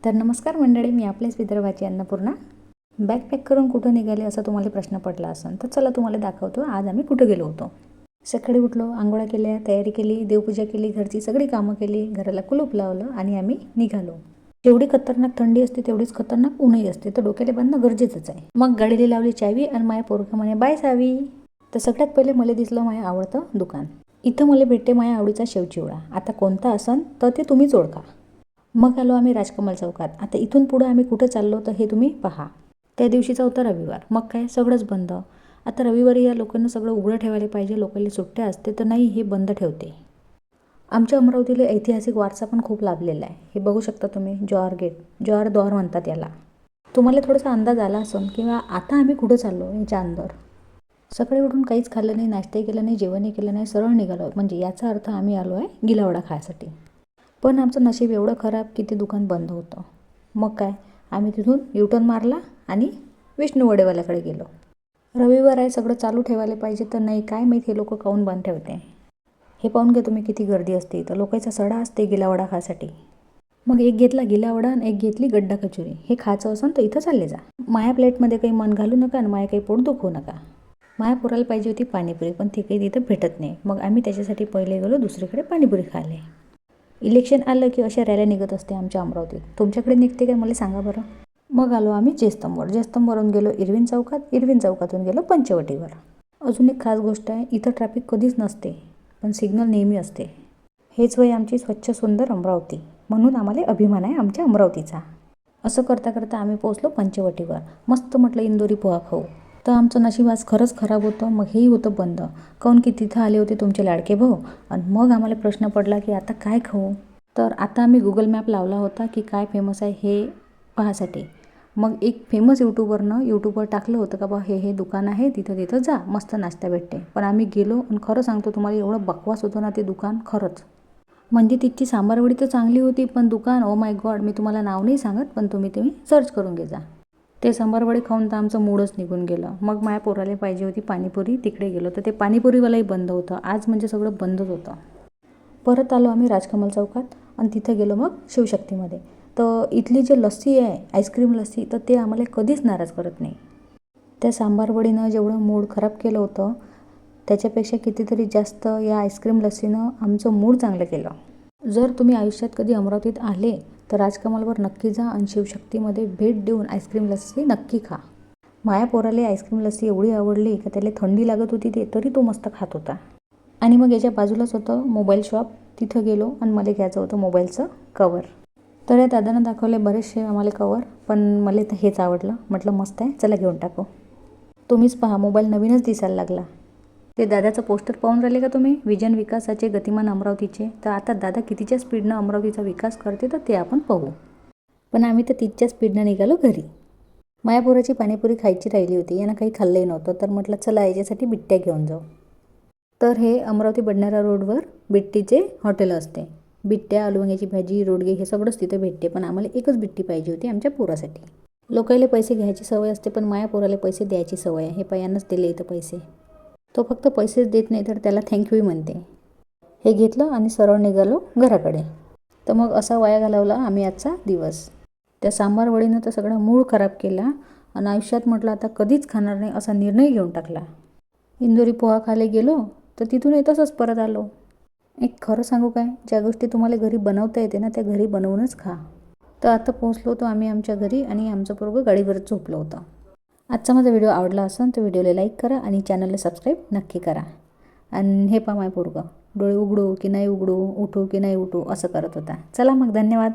तर नमस्कार मंडळी, मी आपलेच विदर्भाची अन्नपूर्णा. बॅग पॅक करून कुठं निघाले असा तुम्हाला प्रश्न पडला असेल तर चला तुम्हाला दाखवतो आज आम्ही कुठं गेलो होतो. सकाळी उठलो, आंघोळ्या केल्या, तयारी केली, देवपूजा केली, घरची सगळी कामं केली, घराला कुलूप लावलं आणि आम्ही निघालो. जेवढी खतरनाक थंडी असते तेवढीच खतरनाक ऊनही असते, तर डोक्याला बांधणं गरजेचंच आहे. मग गाडीला लावली चावी आणि माझ्या पोरगा म्हणे बाय सावी. तर सगळ्यात पहिले मला दिसलं माझ्या आवडतं दुकान. इथं मला भेटते माझ्या आवडीचा शेवचिवडा. आता कोणता असन तर ते तुम्हीच ओळखा. मग आलो आम्ही राजकमल चौकात. आता इथून पुढं आम्ही कुठं चाललो तर हे तुम्ही पहा. त्या दिवशीचा होता रविवार. मग काय सगळंच बंद. आता रविवारी या लोकांना सगळं उघडं ठेवायला पाहिजे, लोकांना सुट्ट्या असते, तर नाही, हे बंद ठेवते. आमच्या अमरावतीला ऐतिहासिक वारसा पण खूप लाभलेला आहे. हे बघू शकता तुम्ही, जवाहर गेट, जवाहर द्वार म्हणतात याला. तुम्हाला थोडासा अंदाज आला असेल किंवा आता आम्ही कुठं चाललो याच्या अंदर. सकाळी उठून काहीच खाल्लं नाही, नाश्ताही केलं नाही, जेवणही केलं नाही, सरळ निघालो. म्हणजे याचा अर्थ आम्ही आलो आहे गिलावडा खायसाठी. पण आमचं नशीब एवढं खराब की ते दुकान बंद होतं. मग काय, आम्ही तिथून युटर्न मारला आणि विष्णू वडेवाल्याकडे गेलो. रविवार आहे, सगळं चालू ठेवायला पाहिजे, तर नाही, काय माहीत हे लोक काऊन बंद ठेवते. हे पाहून घ्या तुम्ही किती गर्दी असते. तर लोकांचा सडा असते गिलावडा खासाठी. मग एक घेतला गिलावडा आणि एक घेतली गड्डा कचोरी. हे खायचं असेल तर इथं चालले जा. माया प्लेटमध्ये काही मन घालू नका आणि माया काही पोट दुखवू नका. माया पोराला पाहिजे होती पाणीपुरी, पण ती काही तिथं भेटत नाही. मग आम्ही त्याच्यासाठी पहिले गेलो दुसरीकडे पाणीपुरी खायला. इलेक्शन आलं की अशा रॅल्या निघत असते आमच्या अमरावतीत. तुमच्याकडे निघते का मला सांगा बरं. मग आलो आम्ही जयस्तंभवर. जयस्तंभवरून गेलो इरविन चौकात, इरविन चौकातून गेलो पंचवटीवर. अजून एक खास गोष्ट आहे, इथं ट्रॅफिक कधीच नसते, पण सिग्नल नेहमी असते. हेच वय आमची स्वच्छ सुंदर अमरावती, म्हणून आम्हाला अभिमान आहे आमच्या अमरावतीचा. असं करता करता आम्ही पोहोचलो पंचवटीवर. मस्त म्हटलं इंदोरी पोहा खाऊ. तर आमचं नशीब आज खरंच खराब होतं. मग हेही होतं बंद. काऊन की तिथं आले होते तुमचे लाडके भाऊ. आणि मग आम्हाला प्रश्न पडला की आता काय खाऊ. तर आता आम्ही गुगल मॅप लावला होता की काय फेमस आहे हे पाहासाठी. मग एक फेमस यूट्यूबवर टाकलं होतं का बा हे दुकान आहे, तिथं तिथं जा, मस्त नाश्ता भेटते. पण आम्ही गेलो आणि खरं सांगतो तुम्हाला, एवढं बकवास होतं ना ते दुकान खरंच. म्हणजे तिथची सांबारवडी तर चांगली होती, पण दुकान ओ माय गॉड, मी तुम्हाला नाव नाही सांगत, पण तुम्ही सर्च करून घे जा. ते सांबारवडी खाऊन तर आमचं मूडच निघून गेलं. मग माझ्या पोराला पाहिजे होती पाणीपुरी, तिकडे गेलो तर ते पाणीपुरीवालाही बंद होतं. आज म्हणजे सगळं बंदच होतं. परत आलो आम्ही राजकमल चौकात आणि तिथं गेलो मग शिवशक्तीमध्ये. तर इथली जी लस्सी आहे, आईस्क्रीम लस्सी, तर ते आम्हाला कधीच नाराज करत नाही. त्या सांबारवडीनं जेवढं मूड खराब केलं होतं त्याच्यापेक्षा कितीतरी जास्त या आईस्क्रीम लस्सीनं आमचं मूड चांगलं केलं. जर तुम्ही आयुष्यात कधी अमरावतीत आले तर राजकमलवर नक्की जा आणि शिवशक्तीमध्ये भेट देऊन आईस्क्रीम लस्सी नक्की खा. माया पोराला आईस्क्रीम लस्सी एवढी आवडली का त्याला थंडी लागत होती तरी तो मस्त खात होता. आणि मग याच्या बाजूलाच होतं मोबाईल शॉप. तिथं गेलो आणि मला घ्यायचं होतं मोबाईलचं कवर. तर या दादानं दाखवले बरेचसे आम्हाला कवर, पण मला तर हेच आवडलं. म्हटलं मस्त आहे, चला घेऊन टाकू. तुम्हीच पहा, मोबाईल नवीनच दिसायला लागला. ते दादाचं पोस्टर पाहून राहिले का तुम्ही, विजन विकासाचे गतिमान अमरावतीचे. तर आता दादा कितीच्या स्पीडनं अमरावतीचा विकास करते तर ते आपण पाहू. पण आम्ही तर तितच्या स्पीडनं निघालो घरी. मायापोराची पाणीपुरी खायची राहिली होती, यानं काही खाल्लंही नव्हतं. तर म्हटलं चला याच्यासाठी बिट्ट्या घेऊन जाऊ. तर हे अमरावती बडनेरा रोडवर बिट्टीचे हॉटेल असते. बिट्ट्या, आलूवांग्याची भाजी, रोडगे हे सगळंच तिथे भेटते. पण आम्हाला एकच बिट्टी पाहिजे होती आमच्या पोरासाठी. लोकायला पैसे घ्यायची सवय असते, पण माया पोराला पैसे द्यायची सवय आहे. हे पायांनाच दिले इथं पैसे. तो फक्त पैसेच देत नाही तर त्याला थँक्यूही म्हणते. हे घेतलं आणि सरळ निघालो घराकडे. तर मग असा वाया घालवला आम्ही आजचा दिवस. त्या सांबारवडीनं तर सगळा मूड खराब केला आणि आयुष्यात म्हटलं आता कधीच खाणार नाही असा निर्णय घेऊन टाकला. इंदोरी पोहा खायला गेलो तर तिथून तसंच परत आलो. एक खरं सांगू काय, ज्या गोष्टी तुम्हाला घरी बनवता येते ना त्या घरी बनवूनच खा. तर आता पोहोचलो होतो आम्ही आमच्या घरी आणि आमचं पोरगं गाडीवरच झोपलं होतं. आजचा माझा व्हिडिओ आवडला असेल तर व्हिडिओला लाईक करा आणि चॅनलला सबस्क्राईब नक्की करा. आणि हे पहा माझं पोरगं डोळे उघडू की नाही उघडू, उठू की नाही उठू असं करत होता. चला मग, धन्यवाद.